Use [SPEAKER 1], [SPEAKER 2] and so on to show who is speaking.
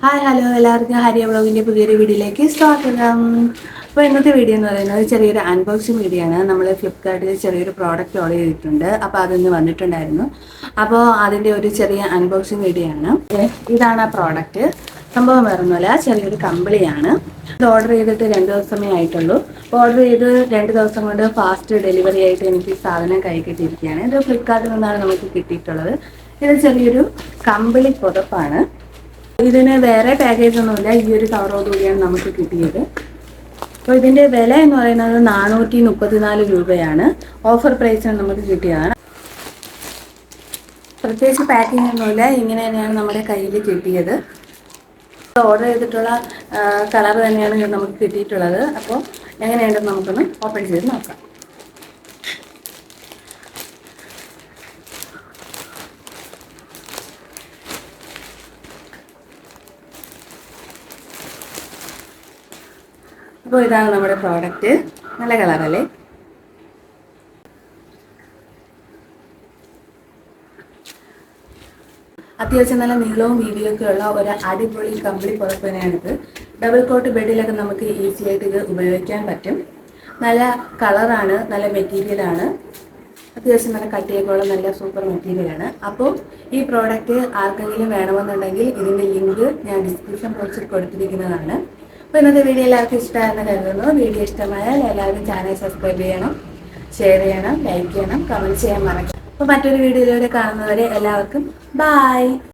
[SPEAKER 1] Hi hello എല്ലാവർക്കും ഹരിയ വ്ളോഗിൻ്റെ പുതിയൊരു വീഡിയോയിലേക്ക് സ്വാഗതം. അപ്പോൾ ഇന്നത്തെ വീഡിയോ എന്ന് പറയുന്നത് ചെറിയൊരു അൺബോക്സിങ് വീഡിയോ ആണ്. നമ്മൾ ഫ്ലിപ്കാർട്ടിൽ ചെറിയൊരു പ്രോഡക്റ്റ് ഓർഡർ ചെയ്തിട്ടുണ്ട്. അപ്പോൾ അതൊന്ന് വന്നിട്ടുണ്ടായിരുന്നു. അപ്പോൾ അതിൻ്റെ ഒരു ചെറിയ അൺബോക്സിങ് വീഡിയോ ആണ്. ഇതാണ് ആ പ്രോഡക്റ്റ്. സംഭവം വേറൊന്നുമല്ല, ചെറിയൊരു കമ്പിളിയാണ്. ഇത് ഓർഡർ ചെയ്തിട്ട് 2 ദിവസമേ ആയിട്ടുള്ളൂ. ഓർഡർ ചെയ്ത് 2 ദിവസം കൊണ്ട് ഫാസ്റ്റ് ഡെലിവറി ആയിട്ട് എനിക്ക് സാധനം കൈ കിട്ടിയിരിക്കുകയാണ്. ഇത് ഫ്ലിപ്കാർട്ടിൽ നിന്നാണ് നമുക്ക് കിട്ടിയിട്ടുള്ളത്. ഇത് ചെറിയൊരു കമ്പിളി പുതപ്പാണ്. ഇതിന് വേറെ പാക്കേജ് ഒന്നുമില്ല, ഈ ഒരു കവറോടുകൂടിയാണ് നമുക്ക് കിട്ടിയത്. അപ്പോൾ ഇതിൻ്റെ വില എന്ന് പറയുന്നത് 434 രൂപയാണ്. ഓഫർ പ്രൈസിന് നമുക്ക് കിട്ടിയതാണ്. പ്രത്യേകിച്ച് പാക്കിംഗ് ഒന്നുമില്ല, ഇങ്ങനെ തന്നെയാണ് നമ്മുടെ കയ്യിൽ കിട്ടിയത്. ഓർഡർ ചെയ്തിട്ടുള്ള കളർ തന്നെയാണ് നമുക്ക് കിട്ടിയിട്ടുള്ളത്. അപ്പോൾ എങ്ങനെയുണ്ടെന്ന് നമുക്കൊന്ന് ഓപ്പൺ ചെയ്ത് നോക്കാം. അപ്പോൾ ഇതാണ് നമ്മുടെ പ്രോഡക്റ്റ്. നല്ല കളറല്ലേ? അത്യാവശ്യം നല്ല നീളവും വീതിയൊക്കെ ഉള്ള ഒരു അടിപൊളി കമ്പിളി പുതപ്പ് തന്നെയാണിത്. ഡബിൾ കോട്ട് ബെഡിലൊക്കെ നമുക്ക് ഈസി ആയിട്ട് ഇത് ഉപയോഗിക്കാൻ പറ്റും. നല്ല കളറാണ്, നല്ല മെറ്റീരിയലാണ്. അത്യാവശ്യം നല്ല കട്ടിയൊക്കെയുള്ള നല്ല സൂപ്പർ മെറ്റീരിയലാണ്. അപ്പോൾ ഈ പ്രോഡക്റ്റ് ആർക്കെങ്കിലും വേണമെന്നുണ്ടെങ്കിൽ ഇതിൻ്റെ ലിങ്ക് ഞാൻ ഡിസ്ക്രിപ്ഷൻ ബോക്സിൽ കൊടുത്തിരിക്കുന്നതാണ്. അപ്പോൾ ഇന്നത്തെ വീഡിയോ എല്ലാവർക്കും ഇഷ്ടമായെന്ന് കരുതുന്നു. വീഡിയോ ഇഷ്ടമായാൽ എല്ലാവരും ചാനൽ സബ്സ്ക്രൈബ് ചെയ്യണം, ഷെയർ ചെയ്യണം, ലൈക്ക് ചെയ്യണം, കമൻറ്റ് ചെയ്യാൻ മറക്കണം. അപ്പോൾ മറ്റൊരു വീഡിയോയിലൂടെ കാണുന്നവരെ എല്ലാവർക്കും ബൈ.